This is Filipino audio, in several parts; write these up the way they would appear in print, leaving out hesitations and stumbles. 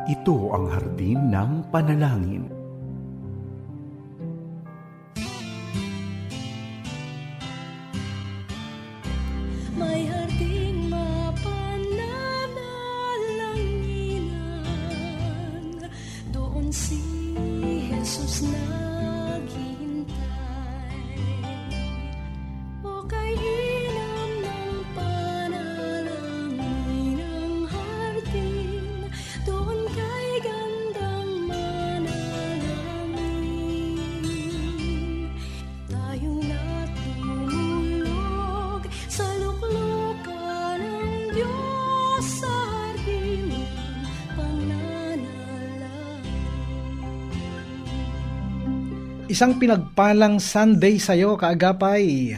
Ito ang hardin ng panalangin. May harding mapananalanginan, doon si Jesus naghihintay. O kay ilam ng panalangin ang hardin, doon kay gandang manalangin. Tayong natulog sa luklukan ng Diyos sa hardin ng pananalangin. Isang pinagpalang Sunday sa'yo, kaagapay.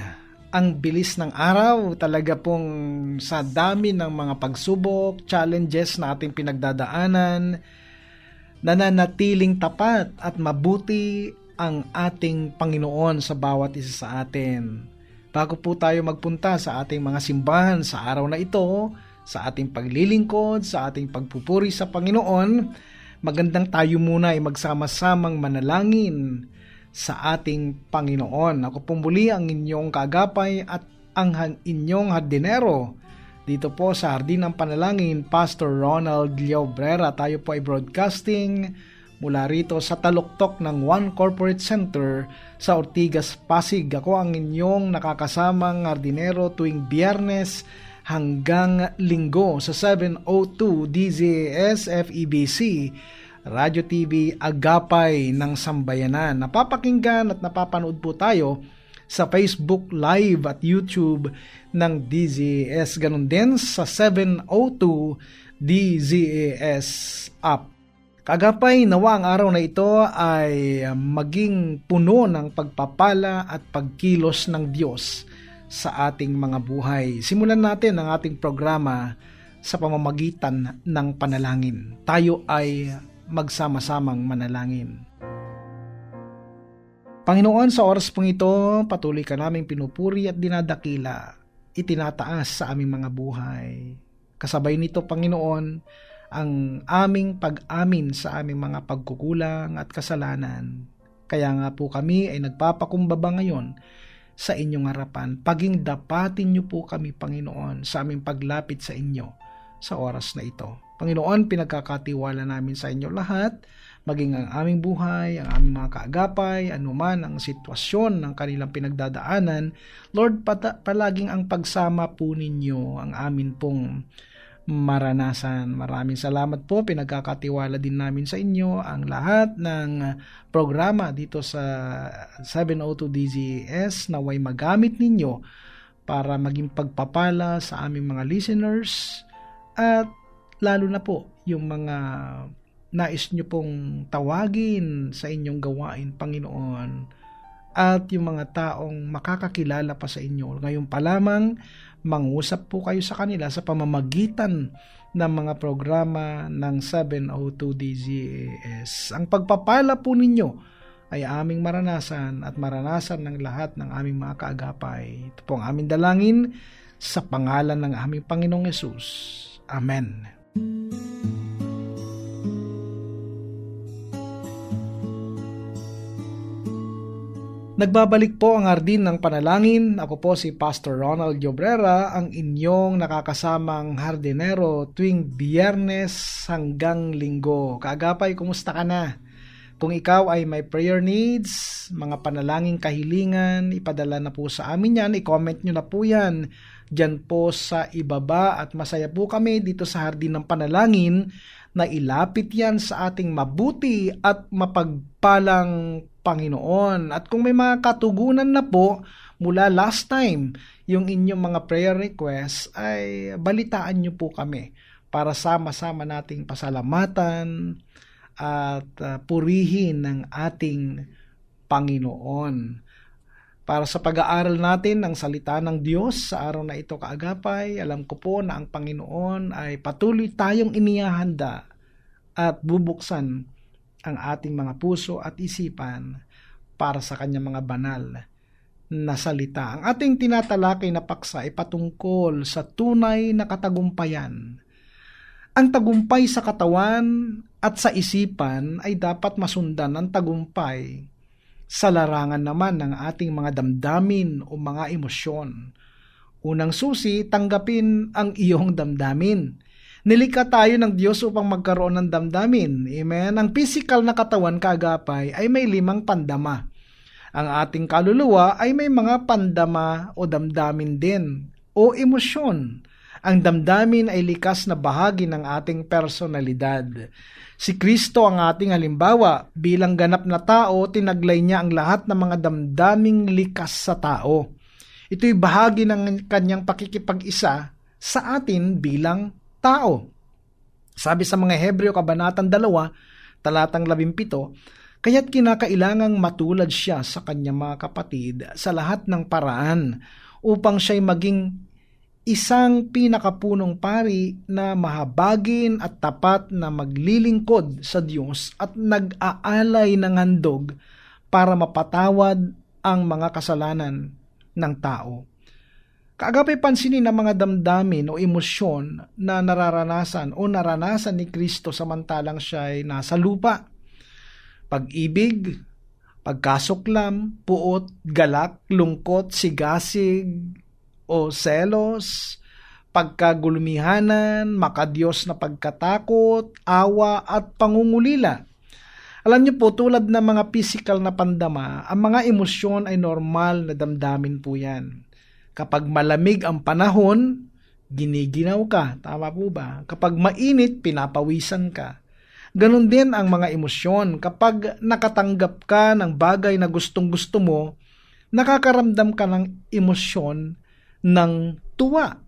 Ang bilis ng araw, talaga pong sa dami ng mga pagsubok, challenges na ating pinagdadaanan, nananatiling tapat at mabuti ang ating Panginoon sa bawat isa sa atin. Bago po tayo magpunta sa ating mga simbahan sa araw na ito, sa ating paglilingkod, sa ating pagpupuri sa Panginoon, magandang tayo muna ay magsama-samang manalangin sa ating Panginoon. Ako po muli ang inyong kaagapay at ang inyong hardinero dito po sa Hardin ng Panalangin, Pastor Ronald Llobrera. Tayo po ay broadcasting mula rito sa taluktok ng One Corporate Center sa Ortigas, Pasig. Ako ang inyong nakakasamang hardinero tuwing Biyernes hanggang Linggo sa 702 DZAS FEBC Radio TV Agapay ng Sambayanan. Napapakinggan at napapanood po tayo sa Facebook Live at YouTube ng DZAS. Ganun din sa 702 DZAS app. Kagapay, nawa ang araw na ito ay maging puno ng pagpapala at pagkilos ng Diyos sa ating mga buhay. Simulan natin ang ating programa sa pamamagitan ng panalangin. Tayo ay magsama-samang manalangin. Panginoon, sa oras pong ito, patuloy ka naming pinupuri at dinadakila, itinataas sa aming mga buhay. Kasabay nito, Panginoon, ang aming pag-amin sa aming mga pagkukulang at kasalanan. Kaya nga po kami ay nagpapakumbaba ngayon sa inyong harapan. Paging dapatin niyo po kami, Panginoon, sa aming paglapit sa inyo sa oras na ito. Panginoon, pinagkakatiwala namin sa inyo lahat, maging ang aming buhay, ang aming mga kaagapay, anuman ang sitwasyon ng kanilang pinagdadaanan. Lord, palaging ang pagsama po ninyo ang amin pong maranasan. Maraming salamat po, pinagkakatiwala din namin sa inyo ang lahat ng programa dito sa 702 DZS naway magamit ninyo para maging pagpapala sa aming mga listeners at lalo na po yung mga nais nyo pong tawagin sa inyong gawain, Panginoon, at yung mga taong makakakilala pa sa inyo. Ngayon pa lamang, mangusap po kayo sa kanila sa pamamagitan ng mga programa ng 702 DZAS. Ang pagpapala po ninyo ay aming maranasan at maranasan ng lahat ng aming mga kaagapay. Ito po ang aming dalangin sa pangalan ng aming Panginoong Yesus. Amen. Nagbabalik po ang Hardin ng Panalangin. Ako po si Pastor Ronald Llobrera, ang inyong nakakasamang hardinero tuwing Biyernes hanggang Linggo. Kaagapay, kumusta ka na? Kung ikaw ay may prayer needs, mga panalangin kahilingan, ipadala na po sa amin yan. I-comment nyo na po yan dyan po sa ibaba at masaya po kami dito sa Hardin ng Panalangin na ilapit yan sa ating mabuti at mapagpalang Panginoon. At kung may mga katugunan na po mula last time, yung inyong mga prayer requests, ay balitaan nyo po kami para sama-sama nating pasalamatan at purihin ng ating Panginoon. Para sa pag-aaral natin ng salita ng Diyos sa araw na ito, kaagapay, alam ko po na ang Panginoon ay patuloy tayong inihahanda at bubuksan ang ating mga puso at isipan para sa kanyang mga banal na salita. Ang ating tinatalakay na paksa ay patungkol sa tunay na katagumpayan. Ang tagumpay sa katawan at sa isipan ay dapat masundan ng tagumpay. Sa larangan naman ng ating mga damdamin o mga emosyon. Unang susi, tanggapin ang iyong damdamin. Nilikha tayo ng Diyos upang magkaroon ng damdamin. Amen? Ang physical na katawan kaagapay ay may 5 pandama. Ang ating kaluluwa ay may mga pandama o damdamin din o emosyon. Ang damdamin ay likas na bahagi ng ating personalidad. Si Kristo ang ating halimbawa. Bilang ganap na tao, tinaglay niya ang lahat ng mga damdaming likas sa tao. Ito'y bahagi ng kanyang pakikipag-isa sa atin bilang tao. Sabi sa mga Hebreo kabanatang 2, talatang 17, kaya't kinakailangang matulad siya sa kanyang mga kapatid sa lahat ng paraan upang siya'y maging isang pinakapunong pari na mahabagin at tapat na maglilingkod sa Diyos at nag-aalay ng handog para mapatawad ang mga kasalanan ng tao. Kaagapay pansinin ang mga damdamin o emosyon na naranasan ni Kristo samantalang siya'y nasa lupa. Pag-ibig, pagkasuklam, puot, galak, lungkot, sigasig, o selos, pagkagulumihanan, makadiyos na pagkatakot, awa at pangungulila. Alam niyo po, tulad ng mga physical na pandama, ang mga emosyon ay normal na damdamin po yan. Kapag malamig ang panahon, giniginaw ka. Tama po ba? Kapag mainit, pinapawisan ka. Ganon din ang mga emosyon. Kapag nakatanggap ka ng bagay na gustong-gusto mo, nakakaramdam ka ng emosyon ng tuwa.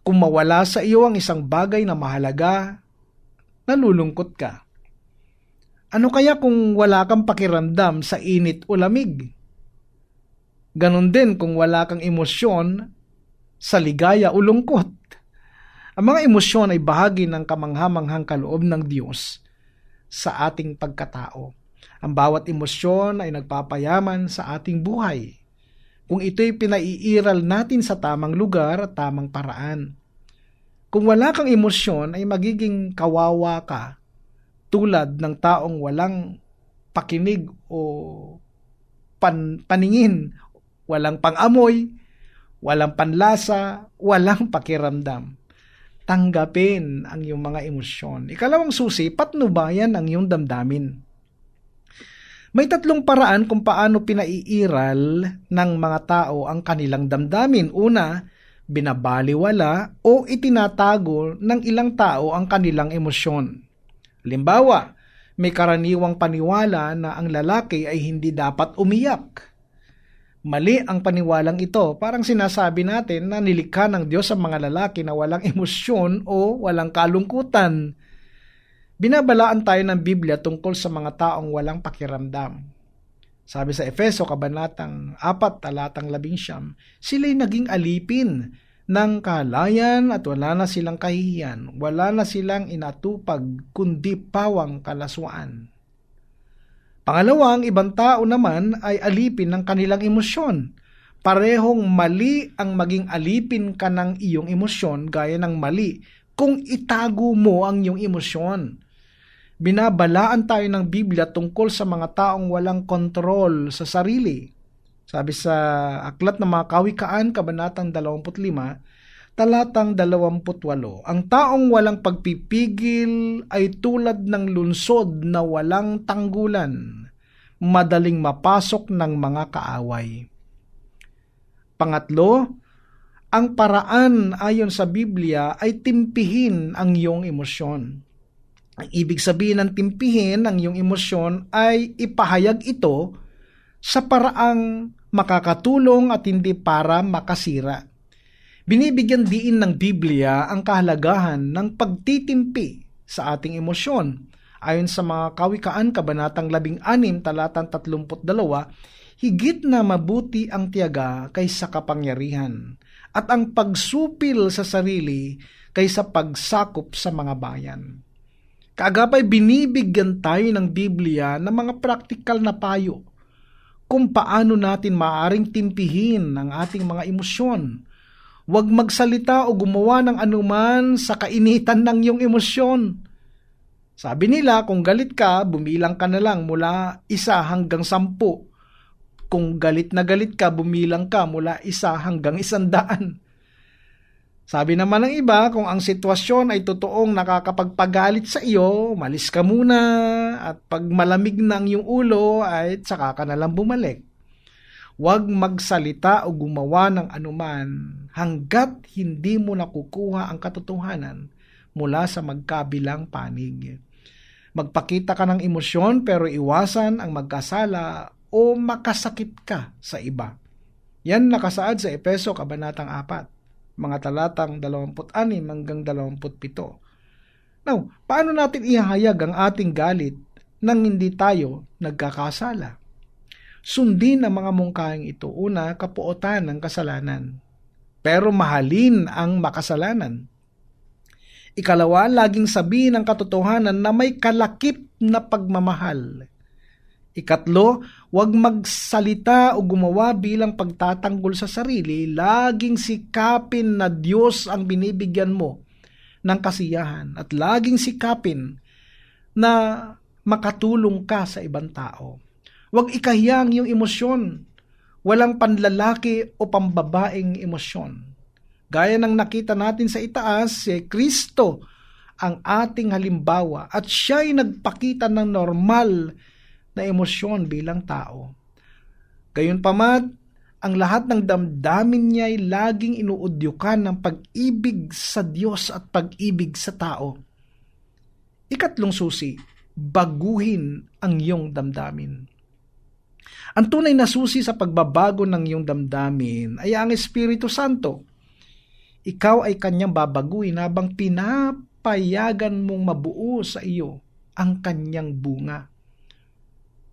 Kung mawala sa iyo ang isang bagay na mahalaga, nalulungkot ka. Ano kaya kung wala kang pakiramdam sa init o lamig? Ganon din kung wala kang emosyon sa ligaya o lungkot. Ang mga emosyon ay bahagi ng kamanghamanghang kaloob ng Diyos sa ating pagkatao. Ang bawat emosyon ay nagpapayaman sa ating buhay kung ito'y pinaiiral natin sa tamang lugar at tamang paraan. Kung wala kang emosyon ay magiging kawawa ka, tulad ng taong walang pakinig o paningin, walang pangamoy, walang panlasa, walang pakiramdam. Tanggapin ang iyong mga emosyon. Ikalawang susi, patnubayan ang iyong damdamin. May 3 paraan kung paano pinaiiral ng mga tao ang kanilang damdamin. Una, binabaliwala o itinatago ng ilang tao ang kanilang emosyon. Halimbawa, may karaniwang paniwala na ang lalaki ay hindi dapat umiyak. Mali ang paniwalang ito. Parang sinasabi natin na nilikha ng Diyos ang mga lalaki na walang emosyon o walang kalungkutan. Binabalaan tayo ng Biblia tungkol sa mga taong walang pakiramdam. Sabi sa Efeso, kabanatang 4, talatang 11, sila'y naging alipin ng kahalayan at wala na silang kahihiyan, wala na silang inatupag, kundi pawang kalaswaan. Pangalawa, ang ibang tao naman ay alipin ng kanilang emosyon. Parehong mali ang maging alipin ka ng iyong emosyon gaya ng mali kung itago mo ang iyong emosyon. Binabalaan tayo ng Biblia tungkol sa mga taong walang kontrol sa sarili. Sabi sa Aklat ng mga Kawikaan, kabanatang 25, talatang 28, ang taong walang pagpipigil ay tulad ng lunsod na walang tanggulan, madaling mapasok ng mga kaaway. Pangatlo, ang paraan ayon sa Biblia ay timpihin ang iyong emosyon. Ang ibig sabihin ng timpihin ang iyong emosyon ay ipahayag ito sa paraang makakatulong at hindi para makasira. Binibigyan diin ng Biblia ang kahalagahan ng pagtitimpi sa ating emosyon. Ayon sa mga Kawikaan, kabanatang 16, talatang 32, higit na mabuti ang tiyaga kaysa kapangyarihan, at ang pagsupil sa sarili kaysa pagsakop sa mga bayan. Kaagapay binibigyan tayo ng Biblia ng mga praktikal na payo kung paano natin maaaring timpihin ang ating mga emosyon. Huwag magsalita o gumawa ng anuman sa kainitan ng iyong emosyon. Sabi nila, kung galit ka, bumilang ka na lang mula 1 hanggang 10. Kung galit na galit ka, bumilang ka mula 1 hanggang 100. Sabi naman ng iba, kung ang sitwasyon ay totoong nakakapagpagalit sa iyo, malis ka muna at pag malamig na ang iyong ulo ay saka ka na lang bumalik. Huwag magsalita o gumawa ng anuman hanggat hindi mo nakukuha ang katotohanan mula sa magkabilang panig. Magpakita ka ng emosyon pero iwasan ang magkasala o makasakit ka sa iba. Yan nakasaad sa Efeso Kabanatang 4. Mga talatang 26 hanggang 27. Now, paano natin ihahayag ang ating galit nang hindi tayo nagkakasala? Sundin ang mga mungkahing ito. Una, kapuotan ng kasalanan. Pero mahalin ang makasalanan. Ikalawa, laging sabihin ang katotohanan na may kalakip na pagmamahal. Ikatlo, huwag magsalita o gumawa bilang pagtatanggol sa sarili. Laging sikapin na Diyos ang binibigyan mo ng kasiyahan at laging sikapin na makatulong ka sa ibang tao. Huwag ikahiyang yung emosyon. Walang panlalaki o pambabaeng emosyon. Gaya ng nakita natin sa itaas, si Kristo ang ating halimbawa at siya ay nagpakita ng normal na emosyon bilang tao. Gayunpaman, ang lahat ng damdamin niya ay laging inuudyukan ng pag-ibig sa Diyos at pag-ibig sa tao. Ikatlong susi, baguhin ang iyong damdamin. Ang tunay na susi sa pagbabago ng iyong damdamin ay ang Espiritu Santo. Ikaw ay kanyang babaguhin habang pinapayagan mong mabuo sa iyo ang kanyang bunga.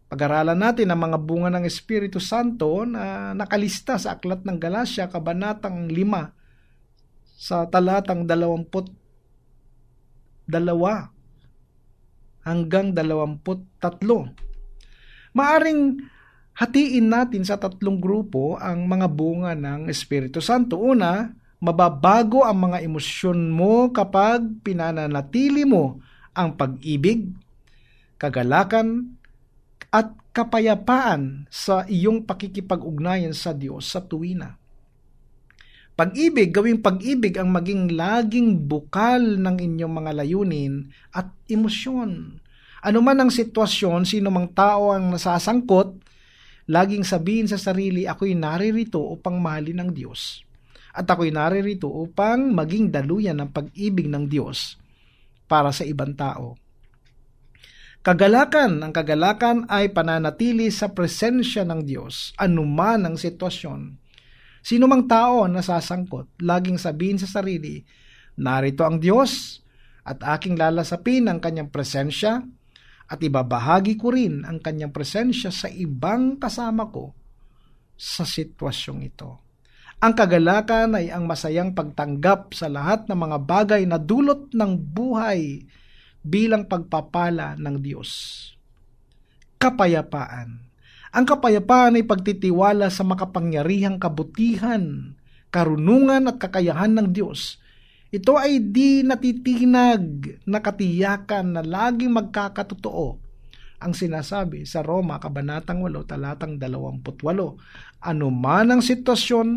Pag-aralan natin ang mga bunga ng Espiritu Santo na nakalista sa Aklat ng Galasya, Kabanatang 5, sa talatang 22 hanggang 23. Maaring hatiin natin sa 3 grupo ang mga bunga ng Espiritu Santo. Una, mababago ang mga emosyon mo kapag pinananatili mo ang pag-ibig, kagalakan, at kapayapaan sa iyong pakikipag-ugnayan sa Diyos sa tuwina. Pag-ibig, gawing pag-ibig ang maging laging bukal ng inyong mga layunin at emosyon. Ano man ang sitwasyon, sino mang tao ang nasasangkot, laging sabihin sa sarili, ako'y naririto upang mahalin ng Diyos. At ako'y naririto upang maging daluyan ng pag-ibig ng Diyos para sa ibang tao. Kagalakan. Ang kagalakan ay pananatili sa presensya ng Diyos, anuman ang sitwasyon. Sino mang tao nasasangkot, laging sabihin sa sarili, narito ang Diyos at aking lalasapin ang kanyang presensya at ibabahagi ko rin ang kanyang presensya sa ibang kasama ko sa sitwasyong ito. Ang kagalakan ay ang masayang pagtanggap sa lahat ng mga bagay na dulot ng buhay bilang pagpapala ng Diyos. Kapayapaan. Ang kapayapaan ay pagtitiwala sa makapangyarihang kabutihan, karunungan at kakayahan ng Diyos. Ito ay di natitinag na katiyakan na laging magkakatotoo. Ang sinasabi sa Roma, Kabanatang 8, talatang 28. Ano man ang sitwasyon,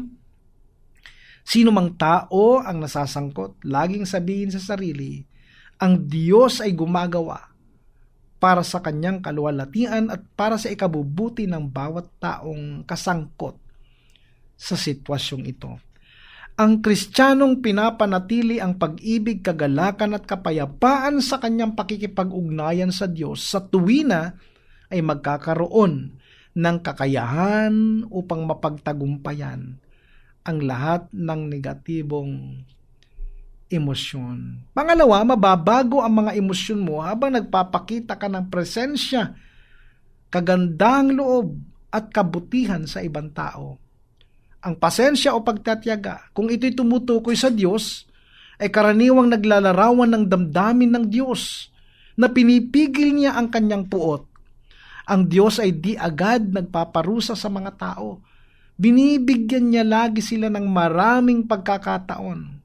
sino mang tao ang nasasangkot, laging sabihin sa sarili, ang Diyos ay gumagawa para sa kanyang kaluwalhatian at para sa ikabubuti ng bawat taong kasangkot sa sitwasyong ito. Ang Kristiyanong pinapanatili ang pag-ibig, kagalakan at kapayapaan sa kanyang pakikipag-ugnayan sa Diyos sa tuwina ay magkakaroon ng kakayahan upang mapagtagumpayan ang lahat ng negatibong emosyon. Pangalawa, mababago ang mga emosyon mo habang nagpapakita ka ng presensya, kagandang loob at kabutihan sa ibang tao. Ang pasensya o pagtatiyaga, kung ito'y tumutukoy sa Diyos, ay karaniwang naglalarawan ng damdamin ng Diyos na pinipigil niya ang kanyang puot. Ang Diyos ay di agad nagpaparusa sa mga tao. Binibigyan niya lagi sila ng maraming pagkakataon.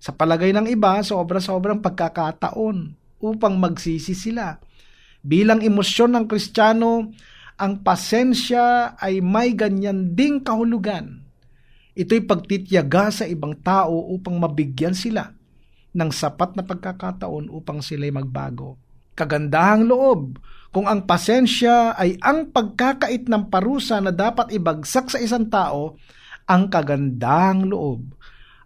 Sa palagay ng iba, sobra-sobrang pagkakataon upang magsisi sila. Bilang emosyon ng Kristiyano, ang pasensya ay may ganyan ding kahulugan. Ito'y pagtitiyaga sa ibang tao upang mabigyan sila ng sapat na pagkakataon upang sila'y magbago. Kagandahang loob, kung ang pasensya ay ang pagkakait ng parusa na dapat ibagsak sa isang tao, ang kagandahang loob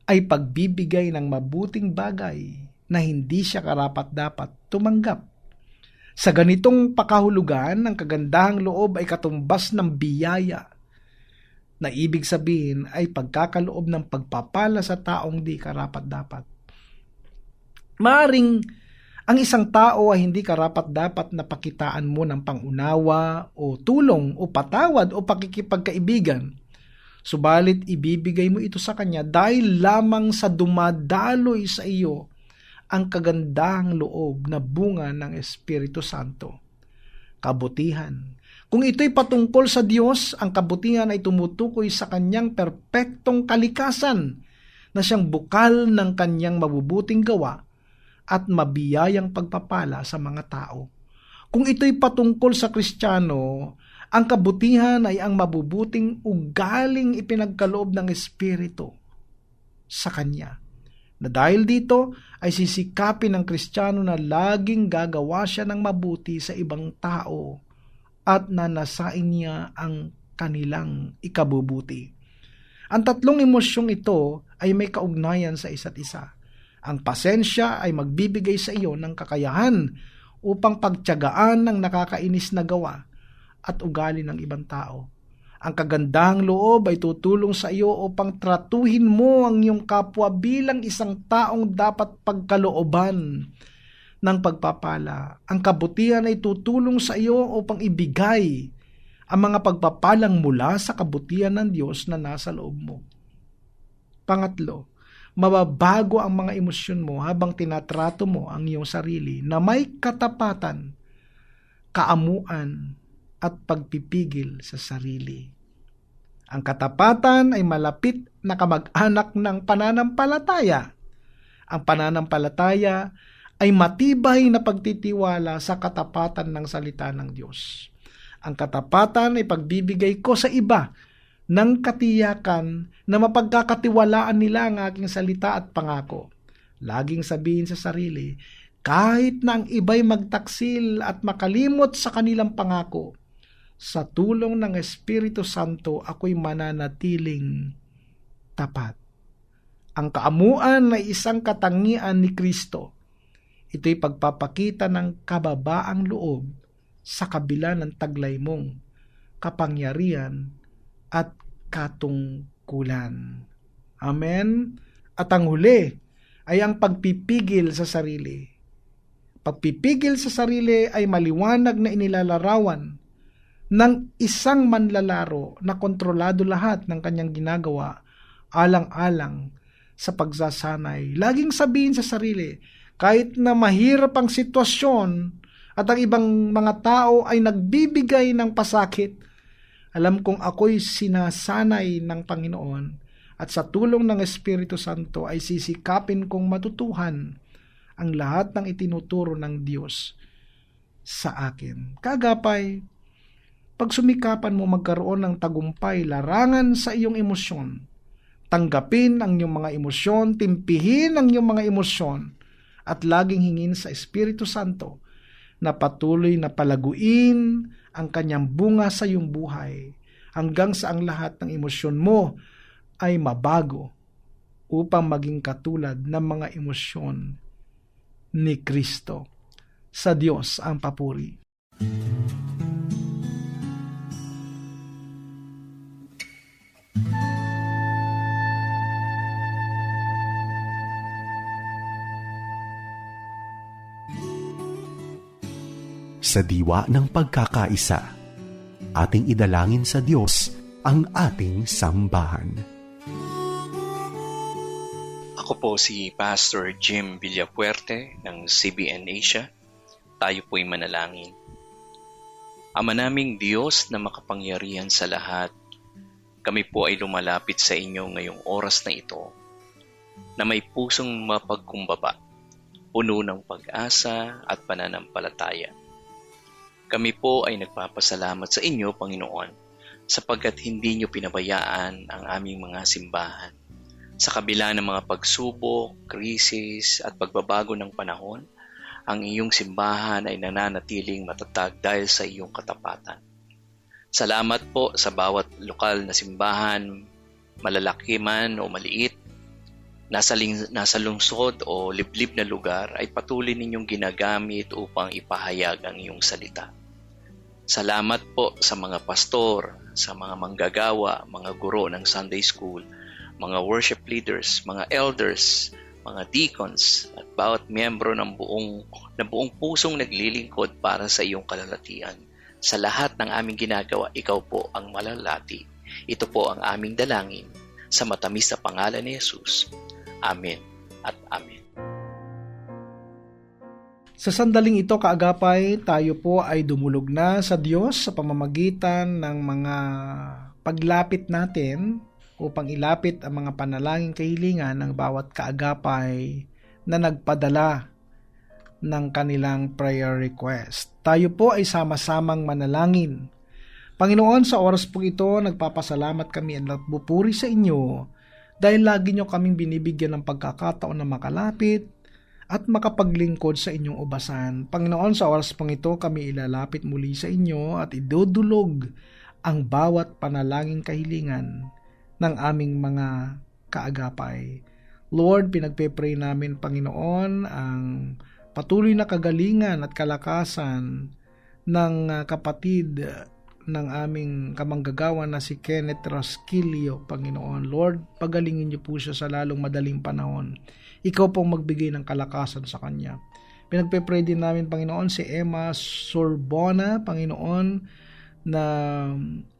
ay pagbibigay ng mabuting bagay na hindi siya karapat-dapat tumanggap. Sa ganitong pakahulugan, ang kagandahang loob ay katumbas ng biyaya, na ibig sabihin ay pagkakaloob ng pagpapala sa taong di karapat-dapat. Maaring ang isang tao ay hindi karapat-dapat na pakitaan mo ng pangunawa o tulong o patawad o pakikipagkaibigan. Subalit ibibigay mo ito sa kanya dahil lamang sa dumadaloy sa iyo ang kagandahang loob na bunga ng Espiritu Santo. Kabutihan. Kung ito'y patungkol sa Diyos, ang kabutihan ay tumutukoy sa kanyang perpektong kalikasan na siyang bukal ng kanyang mabubuting gawa at mabiyayang pagpapala sa mga tao. Kung ito'y patungkol sa Kristiyano, ang kabutihan ay ang mabubuting ugaling ipinagkaloob ng Espiritu sa Kanya. Na dahil dito ay sisikapin ng Kristiyano na laging gagawa siya ng mabuti sa ibang tao at nanasain niya ang kanilang ikabubuti. Ang tatlong emosyong ito ay may kaugnayan sa isa't isa. Ang pasensya ay magbibigay sa iyo ng kakayahan upang pagtiyagaan ng nakakainis na gawa at ugali ng ibang tao. Ang kagandahang loob ay tutulong sa iyo upang tratuhin mo ang iyong kapwa bilang isang taong dapat pagkalooban ng pagpapala. Ang kabutihan ay tutulong sa iyo upang ibigay ang mga pagpapalang mula sa kabutihan ng Diyos na nasa loob mo. Pangatlo, mababago ang mga emosyon mo habang tinatrato mo ang iyong sarili na may katapatan, kaamuan, at pagpipigil sa sarili. Ang katapatan ay malapit na kamag-anak ng pananampalataya. Ang pananampalataya ay matibay na pagtitiwala sa katapatan ng salita ng Diyos. Ang katapatan ay pagbibigay ko sa iba ng katiyakan na mapagkakatiwalaan nila ang aking salita at pangako. Laging sabihin sa sarili, kahit na ang iba'y magtaksil at makalimot sa kanilang pangako, sa tulong ng Espiritu Santo ako'y mananatiling tapat. Ang kaamuan ay isang katangian ni Kristo. Ito'y pagpapakita ng kababaang loob sa kabila ng taglay mong kapangyarihan at katungkulan. Amen? At ang huli ay ang pagpipigil sa sarili. Pagpipigil sa sarili ay maliwanag na inilalarawan ng isang manlalaro na kontrolado lahat ng kanyang ginagawa alang-alang sa pagsasanay. Laging sabihin sa sarili, kahit na mahirap ang sitwasyon at ang ibang mga tao ay nagbibigay ng pasakit, alam kong ako'y sinasanay ng Panginoon at sa tulong ng Espiritu Santo ay sisikapin kong matutuhan ang lahat ng itinuturo ng Diyos sa akin. Kagapay, pag sumikapan mo magkaroon ng tagumpay larangan sa iyong emosyon, tanggapin ang iyong mga emosyon, timpihin ang iyong mga emosyon, at laging hingin sa Espiritu Santo na patuloy na palaguin ang kanyang bunga sa iyong buhay hanggang sa ang lahat ng emosyon mo ay mabago upang maging katulad ng mga emosyon ni Kristo. Sa Diyos ang papuri. Sa diwa ng pagkakaisa, ating idalangin sa Diyos ang ating sambahan. Ako po si Pastor Jim Villapuerte ng CBN Asia. Tayo po'y manalangin. Ama naming Diyos na makapangyarihan sa lahat, kami po ay lumalapit sa inyo ngayong oras na ito na may pusong mapagkumbaba puno ng pag-asa at pananampalataya. Kami po ay nagpapasalamat sa inyo, Panginoon, sapagkat hindi niyo pinabayaan ang aming mga simbahan. Sa kabila ng mga pagsubok, krisis at pagbabago ng panahon, ang iyong simbahan ay nananatiling matatag dahil sa iyong katapatan. Salamat po sa bawat lokal na simbahan, malalaki man o maliit, nasa lungsod o liblib na lugar ay patuloy ninyong ginagamit upang ipahayag ang iyong salita. Salamat po sa mga pastor, sa mga manggagawa, mga guro ng Sunday School, mga worship leaders, mga elders, mga deacons, at bawat miyembro ng buong pusong naglilingkod para sa iyong kalalatian. Sa lahat ng aming ginagawa, ikaw po ang malalati. Ito po ang aming dalangin sa matamis na pangalan ni Jesus. Amen at amen. Sa sandaling ito, kaagapay, tayo po ay dumulog na sa Diyos sa pamamagitan ng mga paglapit natin upang ilapit ang mga panalangin kahilingan ng bawat kaagapay na nagpadala ng kanilang prayer request. Tayo po ay sama-samang manalangin. Panginoon, sa oras po ito, nagpapasalamat kami at nagpupuri sa inyo dahil lagi nyo kaming binibigyan ng pagkakataon na makalapit at makapaglingkod sa inyong ubasan. Panginoon, sa oras pong ito, kami ilalapit muli sa inyo at idudulog ang bawat panalangin kahilingan ng aming mga kaagapay. Lord, pinagpe-pray namin, Panginoon, ang patuloy na kagalingan at kalakasan ng kapatid ng aming kamanggagawa na si Kenneth Rasquillo, Panginoon. Lord, pagalingin niyo po siya sa lalong madaling panahon. Ikaw pong magbigay ng kalakasan sa kanya. Pinagpe-pray din namin, Panginoon, si Emma Sorbona, Panginoon, na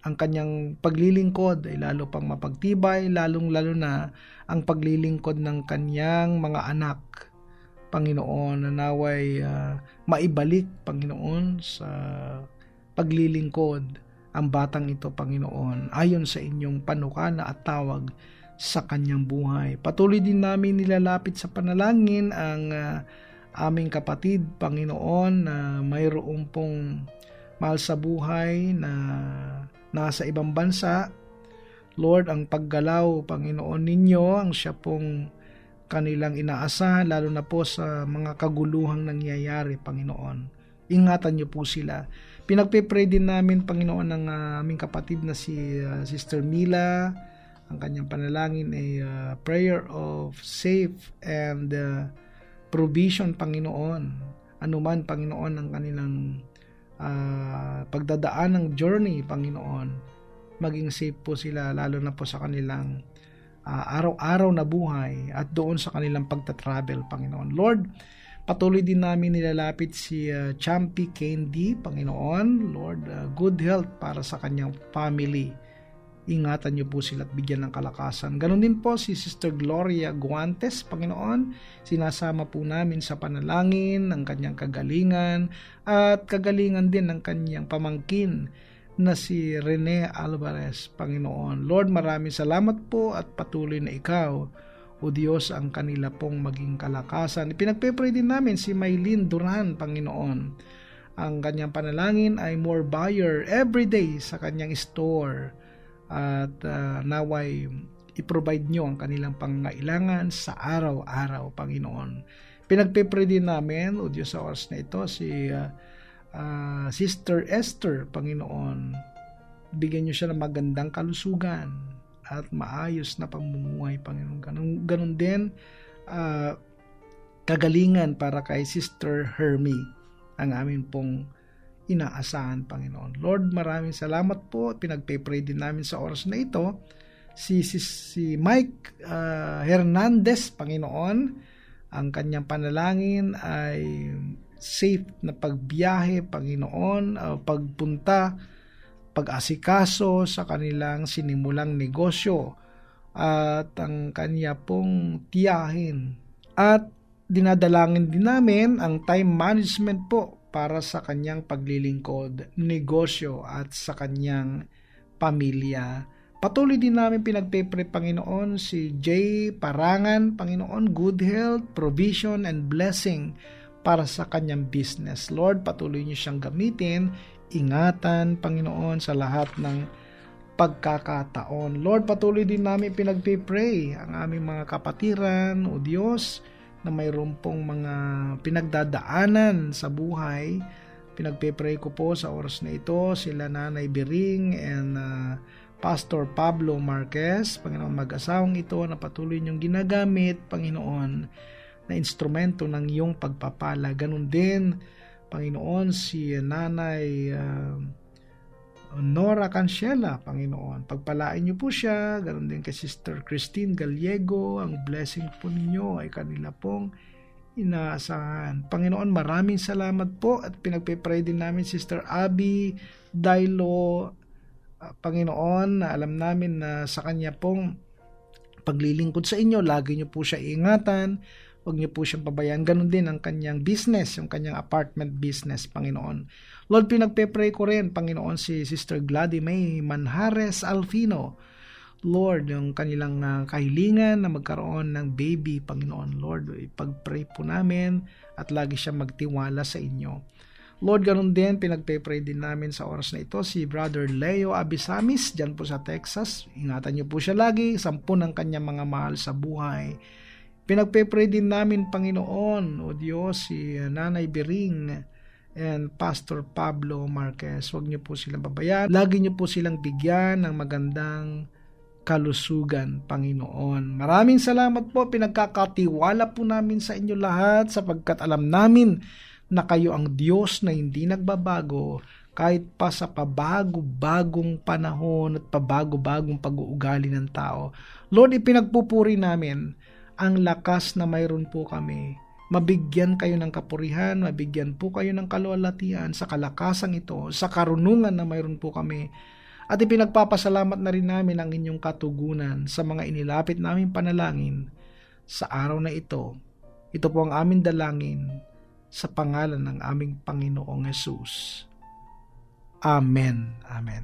ang kanyang paglilingkod ay lalo pang mapagtibay, lalong-lalo na ang paglilingkod ng kanyang mga anak, Panginoon, na naway maibalik, Panginoon, sa paglilingkod ang batang ito, Panginoon, ayon sa inyong panukala at tawag sa kanyang buhay. Patuloy din namin nilalapit sa panalangin ang aming kapatid, Panginoon, na mayroong pong mahal sa buhay na nasa ibang bansa. Lord, ang paggalaw, Panginoon ninyo, ang siya pong kanilang inaasahan, lalo na po sa mga kaguluhang nangyayari, Panginoon. Ingatan niyo po sila. Pinagpe-pray din namin, Panginoon, ng aming kapatid na si Sister Mila. Ang kanyang panalangin ay prayer of safe and provision, Panginoon. Anuman, Panginoon, ang kanilang pagdadaan ng journey, Panginoon, maging safe po sila, lalo na po sa kanilang araw-araw na buhay at doon sa kanilang pagta-travel, Panginoon. Lord, patuloy din namin nilalapit si Champy Candy, Panginoon. Lord, good health para sa kanyang family. Ingatan niyo po sila at bigyan ng kalakasan. Ganon din po si Sister Gloria Guantes, Panginoon. Sinasama po namin sa panalangin ng kanyang kagalingan at kagalingan din ng kanyang pamangkin na si Rene Alvarez, Panginoon. Lord, maraming salamat po at patuloy na ikaw, o Diyos, ang kanila pong maging kalakasan. Pinagpe-pray din namin si Maylene Duran, Panginoon. Ang kanyang panalangin ay more buyer every day sa kanyang store. At naway i-provide nyo ang kanilang pangangailangan sa araw-araw, Panginoon. Pinagpe-pray din namin, o Diyos, sa oras na ito, si Sister Esther, Panginoon. Bigyan nyo siya ng magandang kalusugan at maayos na pamumuhay, Panginoon. Ganun din, kagalingan para kay Sister Hermie, ang amin pong inaasahan, Panginoon. Lord, maraming salamat po. Pinagpe-pray din namin sa oras na ito si Mike Hernandez, Panginoon. Ang kanyang panalangin ay safe na pagbiyahe, Panginoon, pagpunta, pag-asikaso sa kanilang sinimulang negosyo at ang kanya pong tiyahin. At dinadalangin din namin ang time management po para sa kanyang paglilingkod, negosyo at sa kanyang pamilya, Patuloy din namin pinagpipray, Panginoon, si Jay Parangan, Panginoon, good health, provision, and blessing para sa kanyang business. Lord, patuloy niyo siyang gamitin, ingatan, Panginoon, sa lahat ng pagkakataon. Lord, patuloy din namin pinagpipray ang aming mga kapatiran, o Diyos, na mayroon pong mga pinagdadaanan sa buhay. Pinagpipray ko po sa oras na ito, sila Nanay Bering and Pastor Pablo Marquez, Panginoon, mag-asawang ito na patuloy niyong ginagamit, Panginoon, na instrumento ng iyong pagpapala. Ganun din, Panginoon, si Nanay Nora Cancela, Panginoon. Pagpalain niyo po siya. Ganun din kay Sister Christine Gallego. Ang blessing po ninyo ay kanila pong inaasahan. Panginoon, maraming salamat po at pinagpipray din namin Sister Abby Dailo, Panginoon, na alam namin na sa kanya pong paglilingkod sa inyo, lagi niyo po siya ingatan, huwag niyo po siyang pabayaan. Ganon din ang kanyang business, yung kanyang apartment business, Panginoon. Lord, pinagpe-pray ko rin, Panginoon, si Sister Gladys May Manjares Alfino. Lord, yung kanilang kahilingan na magkaroon ng baby, Panginoon. Lord, ipag-pray po namin at lagi siya magtiwala sa inyo. Lord, ganun din, pinagpe-pray din namin sa oras na ito si Brother Leo Abisamis, dyan po sa Texas. Ingatan niyo po siya lagi, 10 ng kanyang mga mahal sa buhay. Pinagpe-pray din namin, Panginoon, o Diyos, si Nanay Bering and Pastor Pablo Marquez. Huwag niyo po silang babayaan. Lagi niyo po silang bigyan ng magandang kalusugan, Panginoon. Maraming salamat po, pinagkakatiwala po namin sa inyo lahat sapagkat alam namin na kayo ang Diyos na hindi nagbabago kahit pa sa pabago-bagong panahon at pabago-bagong pag-uugali ng tao. Lord, ipinagpupuri namin ang lakas na mayroon po kami. Mabigyan kayo ng kapurihan, mabigyan po kayo ng kaluwalhatian sa kalakasang ito, sa karunungan na mayroon po kami. At ipinagpapasalamat na rin namin ang inyong katugunan sa mga inilapit naming panalangin sa araw na ito. Ito po ang aming dalangin sa pangalan ng aming Panginoong Hesus. Amen. Amen.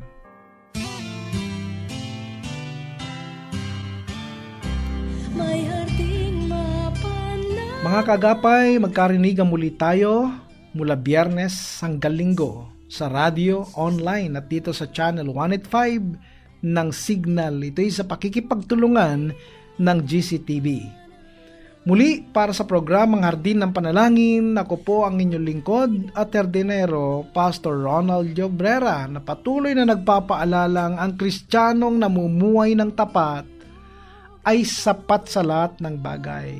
May harding mapanal. Mga kagapay, magkarinigan muli tayo mula Biyernes hanggang Linggo sa radio, online at dito sa Channel 185 ng Signal. Ito'y sa pakikipagtulungan ng GCTV. Muli, para sa programang Hardin ng Panalangin, ako po ang inyong lingkod at hardinero, Pastor Ronald Jobrera, na patuloy na nagpapaalalang ang Kristiyanong namumuhay ng tapat ay sapat sa lahat ng bagay.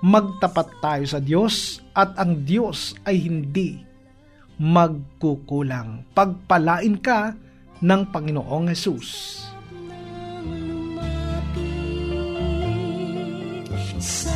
Magtapat tayo sa Diyos at ang Diyos ay hindi magkukulang. Pagpalain ka ng Panginoong Hesus. Sa